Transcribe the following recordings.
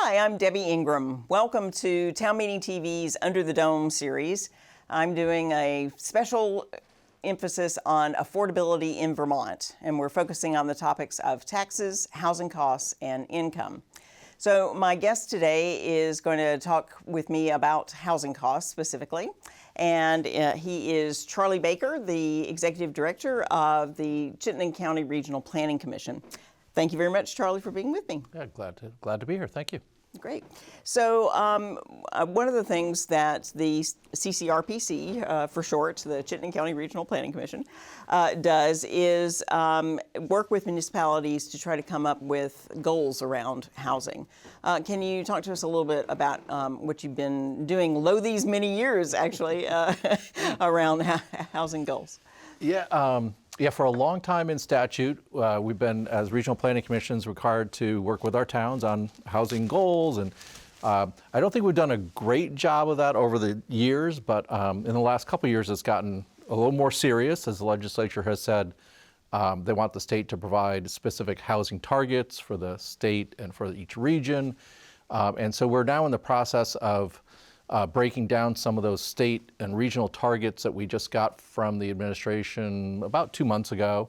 Hi, I'm Debbie Ingram. Welcome to Town Meeting TV's Under the Dome series. I'm doing a special emphasis on affordability in Vermont, and we're focusing on the topics of taxes, housing costs, and income. So my guest today is going to talk with me about housing costs specifically, and he is Charlie Baker, the Executive Director of the Chittenden County Regional Planning Commission. Thank you very much, Charlie, for being with me. Yeah, glad to be here. Thank you. Great. So one of the things that the CCRPC, for short, the Chittenden County Regional Planning Commission, does is work with municipalities to try to come up with goals around housing. Can you talk to us a little bit about what you've been doing these many years, actually, around housing goals? Yeah, for a long time in statute, we've been, as regional planning commissions, required to work with our towns on housing goals. And I don't think we've done a great job of that over the years, but in the last couple of years, it's gotten a little more serious, as the legislature has said. They want the state to provide specific housing targets for the state and for each region. And so we're now in the process of breaking down some of those state and regional targets that we just got from the administration about 2 months ago,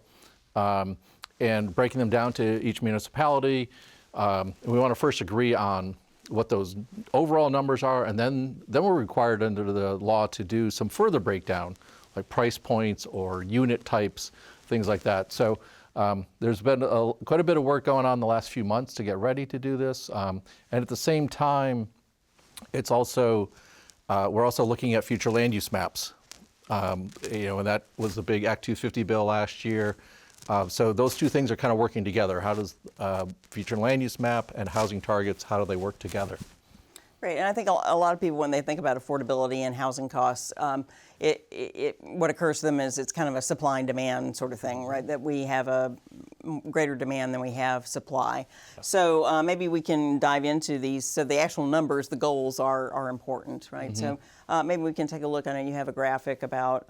and breaking them down to each municipality. And we want to first agree on what those overall numbers are, and then we're required under the law to do some further breakdown, like price points or unit types, things like that. So there's been quite a bit of work going on the last few months to get ready to do this, and at the same time, it's also, we're also looking at future land use maps. And that was the big Act 250 bill last year. So those two things are kind of working together. How does future land use map and housing targets, how do they work together? Right, and I think a lot of people, when they think about affordability and housing costs, what occurs to them is it's kind of a supply and demand sort of thing, right? That we have a greater demand than we have supply. So maybe we can dive into these. So the actual numbers, the goals are important, right? Mm-hmm. So maybe we can take a look on it. You have a graphic about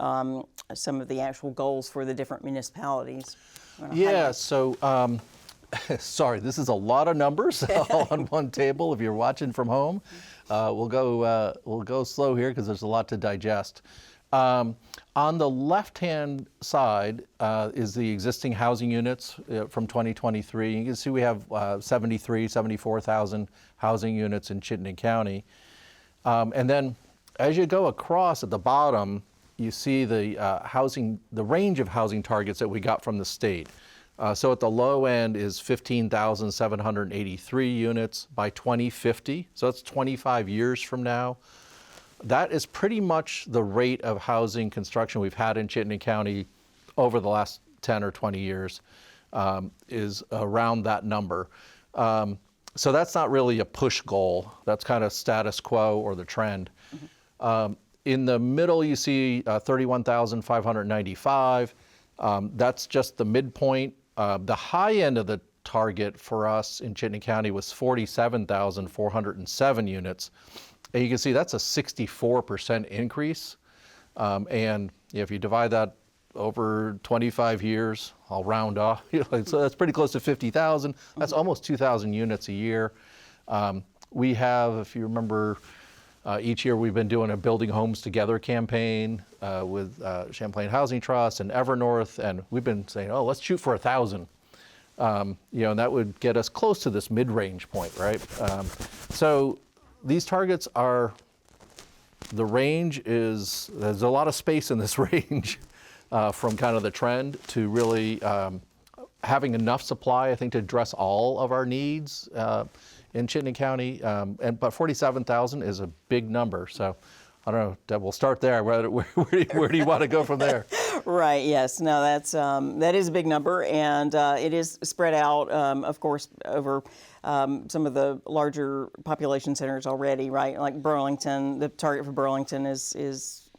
some of the actual goals for the different municipalities. Yeah, so sorry, this is a lot of numbers on one table. If you're watching from home, we'll go slow here because there's a lot to digest. On the left-hand side is the existing housing units from 2023. You can see we have 74,000 housing units in Chittenden County. And then as you go across at the bottom, you see the range of housing targets that we got from the state. So at the low end is 15,783 units by 2050. So that's 25 years from now. That is pretty much the rate of housing construction we've had in Chittenden County over the last 10 or 20 years, is around that number. So that's not really a push goal. That's kind of status quo or the trend. Mm-hmm. In the middle, you see 31,595. That's just the midpoint. The high end of the target for us in Chittenden County was 47,407 units. And you can see that's a 64% increase. And if you divide that over 25 years, I'll round off, so that's pretty close to 50,000. That's almost 2,000 units a year. We have, if you remember, each year we've been doing a Building Homes Together campaign with Champlain Housing Trust and Evernorth, and we've been saying, oh, let's shoot for 1,000. And that would get us close to this mid-range point, right? So these targets are, the range is, there's a lot of space in this range from kind of the trend to really having enough supply, I think, to address all of our needs in Chittenden County, but 47,000 is a big number. So I don't know, Deb, we'll start there. Where do you want to go from there? Right. Yes. No. That is a big number, and it is spread out, of course, over some of the larger population centers already. Right. Like Burlington, the target for Burlington is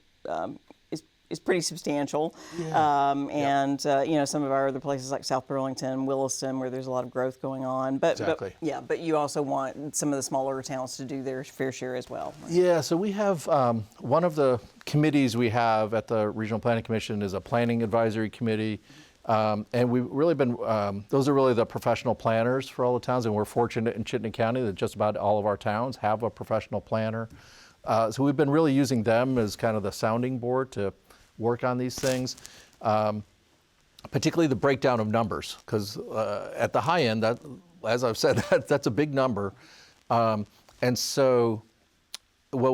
pretty substantial. Yeah. And some of our other places like South Burlington, Williston, where there's a lot of growth going on. Exactly. But you also want some of the smaller towns to do their fair share as well. Right? Yeah. So we have one of the committees we have at the Regional Planning Commission is a planning advisory committee. And we've really been, those are really the professional planners for all the towns, and we're fortunate in Chittenden County that just about all of our towns have a professional planner. So we've been really using them as kind of the sounding board to work on these things, particularly the breakdown of numbers, because at the high end, that, as I've said, that's a big number. And so what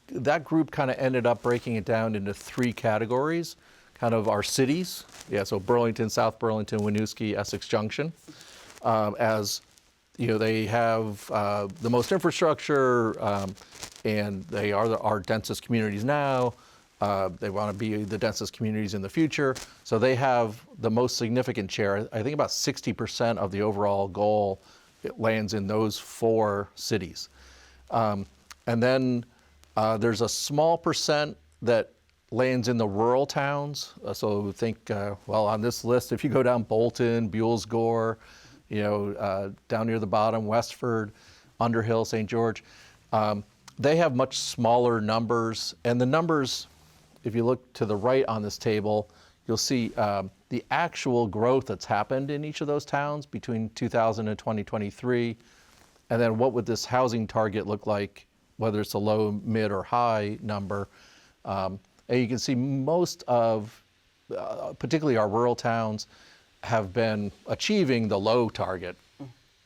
that group kind of ended up breaking it down into 3 categories, kind of our cities. Yeah, so Burlington, South Burlington, Winooski, Essex Junction, as you know, they have the most infrastructure, and they are our densest communities now. They want to be the densest communities in the future. So they have the most significant share. I think about 60% of the overall goal, it lands in those 4 cities. And then there's a small percent that lands in the rural towns. So think, well, on this list, if you go down Bolton, Buellsgore, you know, down near the bottom, Westford, Underhill, St. George, they have much smaller numbers. And the numbers, if you look to the right on this table, you'll see the actual growth that's happened in each of those towns between 2000 and 2023. And then what would this housing target look like, whether it's a low, mid, or high number. And you can see most of, particularly our rural towns, have been achieving the low target.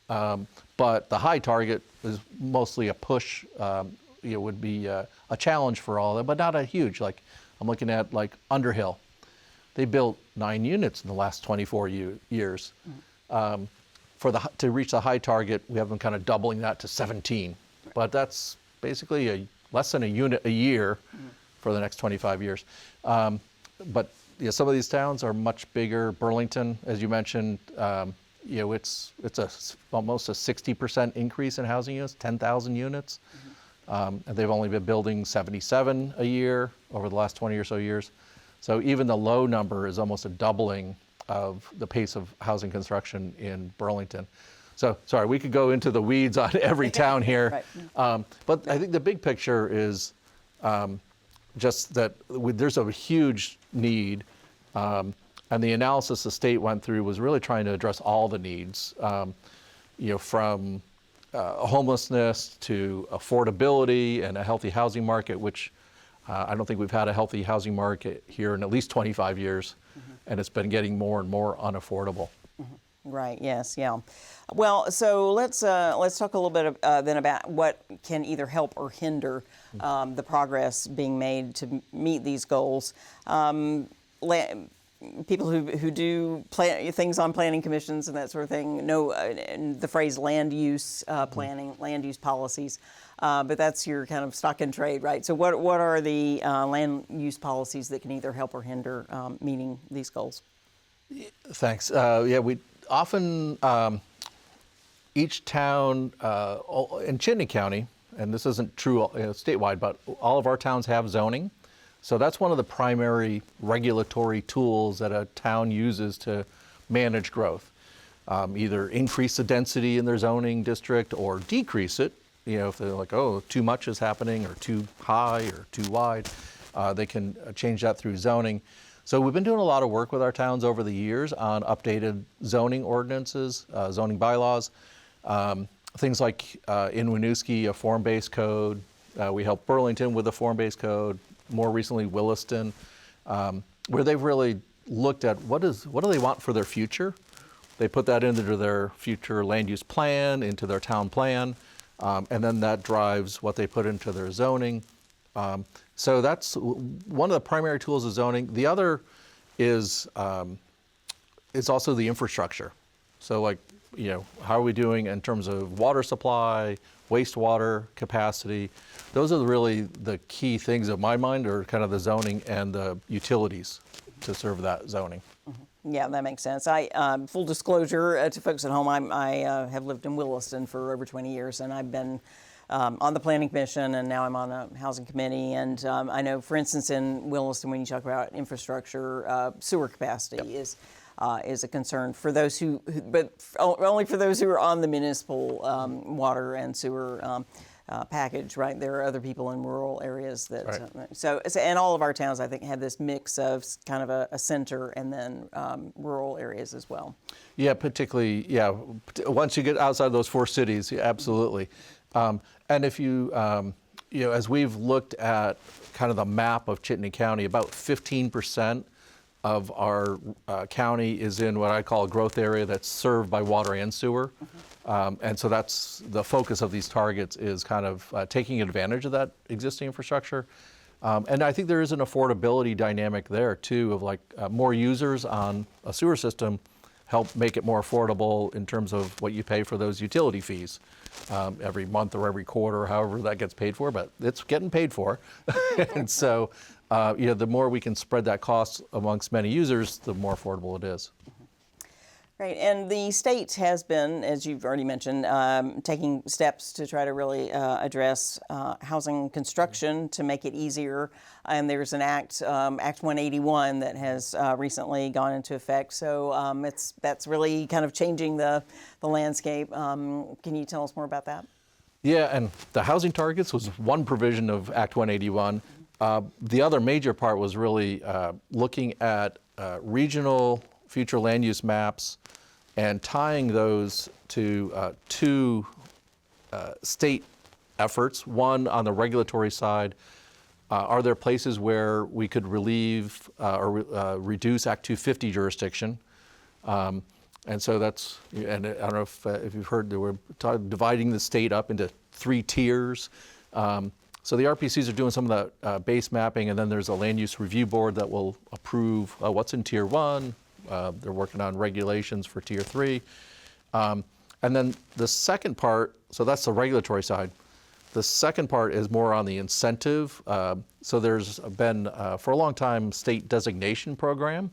But the high target is mostly a push, it would be a challenge for all of them, but not a huge. Like I'm looking at like Underhill. They built 9 units in the last 24 years. To reach the high target, we have them kind of doubling that to 17. But that's basically less than a unit a year for the next 25 years. But yeah, some of these towns are much bigger. Burlington, as you mentioned, you know, it's almost a 60% increase in housing units, 10,000 units. And they've only been building 77 a year over the last 20 or so years. So even the low number is almost a doubling of the pace of housing construction in Burlington. So, sorry, we could go into the weeds on every town here. Right. But I think the big picture is just that there's a huge need. And the analysis the state went through was really trying to address all the needs, you know, from homelessness to affordability and a healthy housing market, which I don't think we've had a healthy housing market here in at least 25 years, and it's been getting more and more unaffordable. Right. Yes. Yeah. Well, so let's talk a little bit then about what can either help or hinder the progress being made to meet these goals. People who do things on planning commissions and that sort of thing know the phrase land use planning, land use policies, but that's your kind of stock and trade, right? So what are the land use policies that can either help or hinder meeting these goals? Thanks. Yeah, we often, each town in Chittenden County, and this isn't true statewide, but all of our towns have zoning. So that's one of the primary regulatory tools that a town uses to manage growth. Either increase the density in their zoning district or decrease it. You know, if they're like, oh, too much is happening or too high or too wide, they can change that through zoning. So we've been doing a lot of work with our towns over the years on updated zoning ordinances, zoning bylaws. Things like in Winooski, a form-based code. We helped Burlington with a form-based code. More recently, Williston, where they've really looked at what do they want for their future. They put that into their future land use plan, into their town plan, and then that drives what they put into their zoning. So that's one of the primary tools of zoning. The other is also the infrastructure. So like, you know, how are we doing in terms of water supply, wastewater capacity? Those are really the key things in my mind, are kind of the zoning and the utilities to serve that zoning. Yeah, that makes sense. Full disclosure to folks at home, I have lived in Williston for over 20 years, and I've been on the Planning Commission, and now I'm on a Housing Committee. And I know, for instance, in Williston, when you talk about infrastructure, sewer capacity is a concern for those but only for those who are on the municipal water and sewer package, right? There are other people in rural areas that, Right. so, and all of our towns, I think, have this mix of kind of a center and then rural areas as well. Yeah, particularly, yeah, once you get outside those 4 cities, yeah, absolutely. And if you, you know, as we've looked at kind of the map of Chittenden County, about 15% of our county is in what I call a growth area that's served by water and sewer. And so that's the focus of these targets, is kind of taking advantage of that existing infrastructure. And I think there is an affordability dynamic there too, of like more users on a sewer system help make it more affordable in terms of what you pay for those utility fees every month or every quarter, however that gets paid for, but it's getting paid for. And so, you know, the more we can spread that cost amongst many users, the more affordable it is. Right, and the state has been, as you've already mentioned, taking steps to try to really address housing construction to make it easier. And there's an Act 181, that has recently gone into effect. So that's really kind of changing the landscape. Can you tell us more about that? Yeah, and the housing targets was one provision of Act 181. The other major part was really looking at regional future land use maps and tying those to 2 state efforts. One, on the regulatory side, are there places where we could relieve or reduce Act 250 jurisdiction? And so that's, and I don't know if you've heard that we're dividing the state up into 3 tiers. So the RPCs are doing some of that base mapping, and then there's a land use review board that will approve what's in tier 1. They're working on regulations for tier 3. And then the second part, so that's the regulatory side. The second part is more on the incentive. So there's been, for a long time, state designation program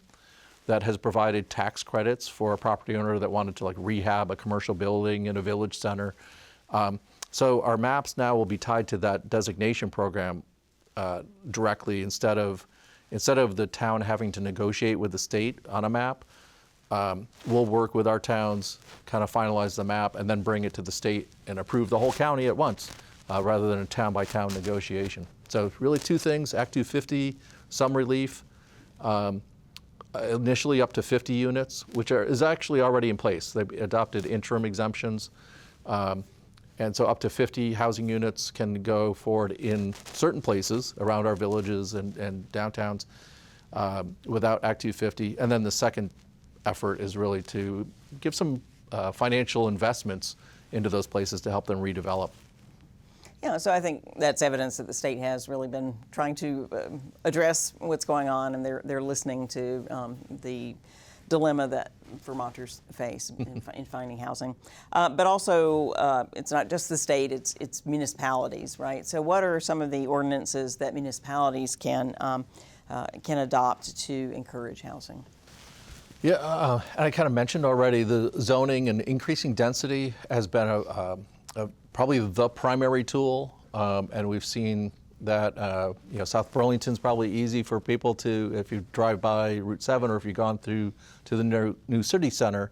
that has provided tax credits for a property owner that wanted to like rehab a commercial building in a village center. So our maps now will be tied to that designation program directly, instead of the town having to negotiate with the state on a map. We'll work with our towns, kind of finalize the map, and then bring it to the state and approve the whole county at once, rather than a town-by-town negotiation. So really 2 things: Act 250, some relief, initially up to 50 units, which is actually already in place. They've adopted interim exemptions. And so up to 50 housing units can go forward in certain places around our villages and downtowns without Act 250. And then the second effort is really to give some financial investments into those places to help them redevelop. Yeah, so I think that's evidence that the state has really been trying to address what's going on, and they're listening to the dilemma that Vermonters face in finding housing. But also, it's not just the state, it's municipalities, right? So what are some of the ordinances that municipalities can adopt to encourage housing? Yeah, and I kind of mentioned already, the zoning and increasing density has been probably the primary tool, and we've seen that you know, South Burlington's probably easy for people to, if you drive by Route 7 or if you've gone through to the new city center.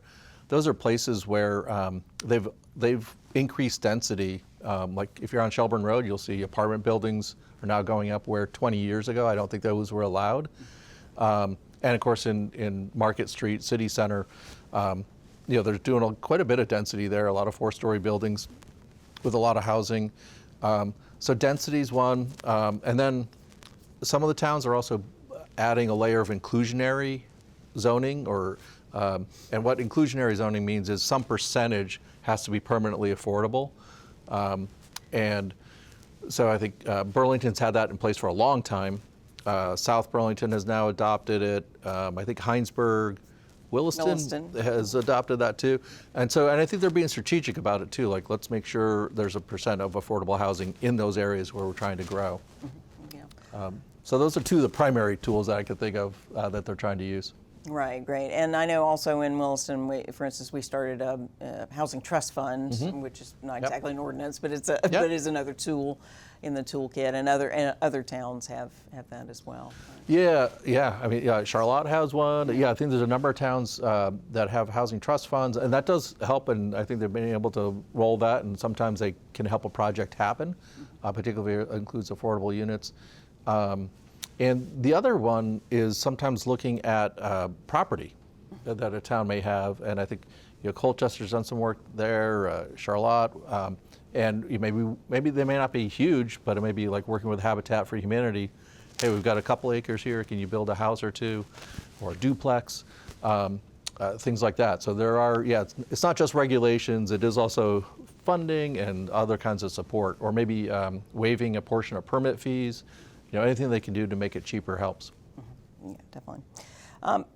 Those are places where they've increased density. Like if you're on Shelburne Road, you'll see apartment buildings are now going up where 20 years ago I don't think those were allowed. And of course in Market Street, City Center, you know, they're doing quite a bit of density there, a lot of 4-story buildings with a lot of housing. So density is one, and then some of the towns are also adding a layer of inclusionary zoning, and what inclusionary zoning means is some percentage has to be permanently affordable. And so I think Burlington's had that in place for a long time. South Burlington has now adopted it. I think Heinsberg, Williston has adopted that too. And I think they're being strategic about it too. Like, let's make sure there's a percent of affordable housing in those areas where we're trying to grow. Mm-hmm. Yeah. So those are 2 of the primary tools that I could think of that they're trying to use. Right, great. And I know also in Williston, for instance, we started a housing trust fund, which is not exactly an ordinance, but it's but it is another tool in the toolkit, and other towns have that as well. Yeah. I mean, Charlotte has one. Yeah, I think there's a number of towns that have housing trust funds, and that does help. And I think they've been able to roll that, and sometimes they can help a project happen, particularly if it includes affordable units. And the other one is sometimes looking at property that a town may have, and I think Colchester's done some work there, Charlotte, and maybe they may not be huge, but it may be like working with Habitat for Humanity. Hey, we've got a couple acres here. Can you build a house or two, or a duplex, things like that. So there are, it's not just regulations. It is also funding and other kinds of support, or maybe waiving a portion of permit fees. Anything they can do to make it cheaper helps. Yeah, definitely.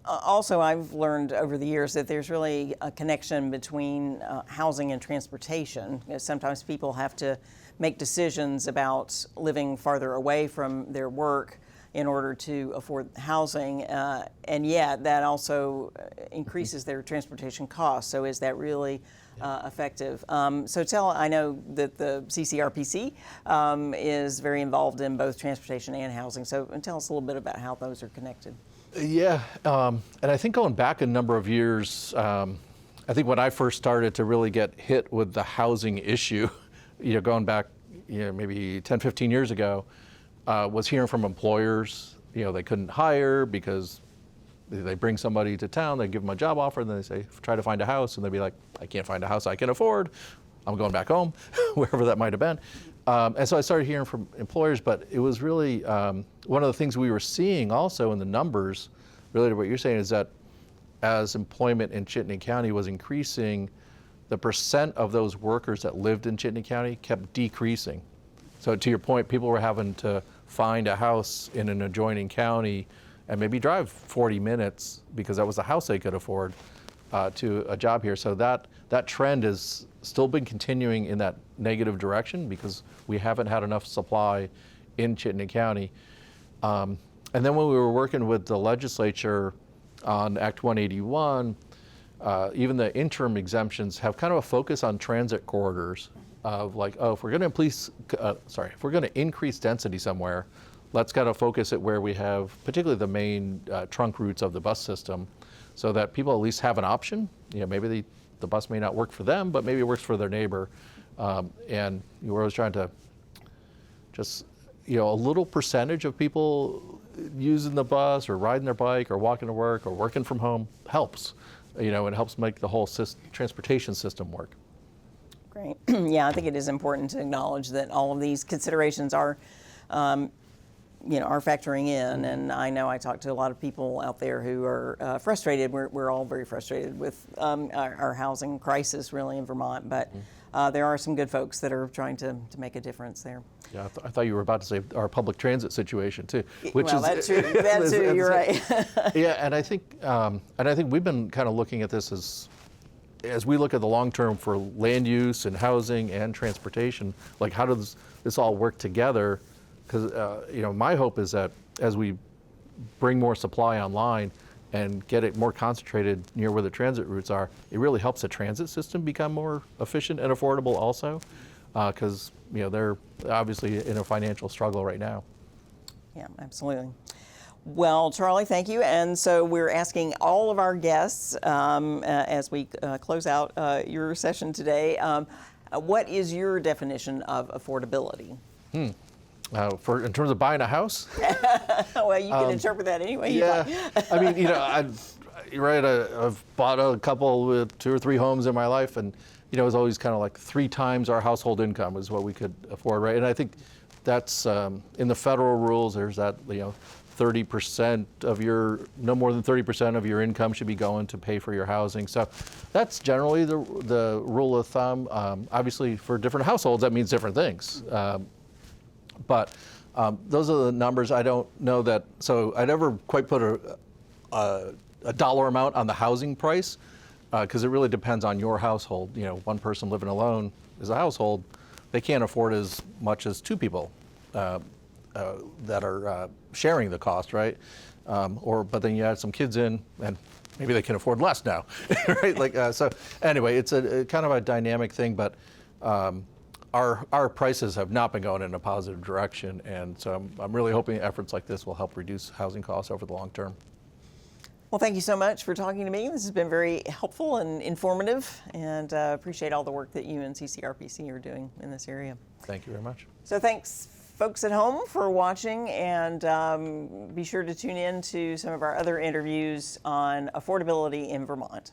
Also, I've learned over the years that there's really a connection between housing and transportation. Sometimes people have to make decisions about living farther away from their work in order to afford housing, and yet that also increases their transportation costs. So is that really effective? I know that the CCRPC is very involved in both transportation and housing. So tell us a little bit about how those are connected. Yeah, and I think going back a number of years, I think when I first started to really get hit with the housing issue, going back maybe 10, 15 years ago, was hearing from employers, they couldn't hire because they bring somebody to town, they give them a job offer, and then they say, try to find a house, and they'd be like, I can't find a house I can afford, I'm going back home, wherever that might have been. And so I started hearing from employers, but it was really, one of the things we were seeing also in the numbers, related to what you're saying, is that as employment in Chittenden County was increasing, the percent of those workers that lived in Chittenden County kept decreasing. So to your point, people were having to find a house in an adjoining county and maybe drive 40 minutes because that was the house they could afford to a job here. So that trend has still been continuing in that negative direction because we haven't had enough supply in Chittenden County. And then when we were working with the legislature on Act 181, even the interim exemptions have kind of a focus on transit corridors of like, if we're going to increase density somewhere, let's kind of focus it where we have particularly the main trunk routes of the bus system, so that people at least have an option. Maybe the bus may not work for them, but maybe it works for their neighbor. And we're always trying to just, a little percentage of people using the bus or riding their bike or walking to work or working from home helps, and helps make the whole transportation system work. Great. Yeah, I think it is important to acknowledge that all of these considerations are factoring in. And I know I talk to a lot of people out there who are frustrated. We're all very frustrated with our housing crisis really in Vermont, but there are some good folks that are trying to make a difference there. Yeah, I thought you were about to say our public transit situation too, That's true. You're right. Yeah, and I think we've been kind of looking at this as we look at the long term for land use and housing and transportation. Like, how does this all work together? Because my hope is that as we bring more supply online and get it more concentrated near where the transit routes are, it really helps the transit system become more efficient and affordable also, because they're obviously in a financial struggle right now. Yeah, absolutely. Well, Charlie, thank you. And so we're asking all of our guests as we close out your session today, what is your definition of affordability? In terms of buying a house? Well, you can interpret that any way you like. I mean, I've bought a couple with 2 or 3 homes in my life, and it was always kind of like 3 times our household income is what we could afford, right? And I think that's in the federal rules. There's that 30% of no more than 30% of your income should be going to pay for your housing. So that's generally the rule of thumb. Obviously, for different households, that means different things. But those are the numbers. I don't know that, so I'd never quite put a dollar amount on the housing price, because it really depends on your household. One person living alone is a household. They can't afford as much as 2 people that are sharing the cost, right? But then you add some kids in, and maybe they can afford less now, right? So anyway, it's a kind of a dynamic thing, but our prices have not been going in a positive direction, and so I'm really hoping efforts like this will help reduce housing costs over the long term. Well, thank you so much for talking to me. This has been very helpful and informative, and appreciate all the work that you and CCRPC are doing in this area. Thank you very much. So thanks, folks at home, for watching, and be sure to tune in to some of our other interviews on affordability in Vermont.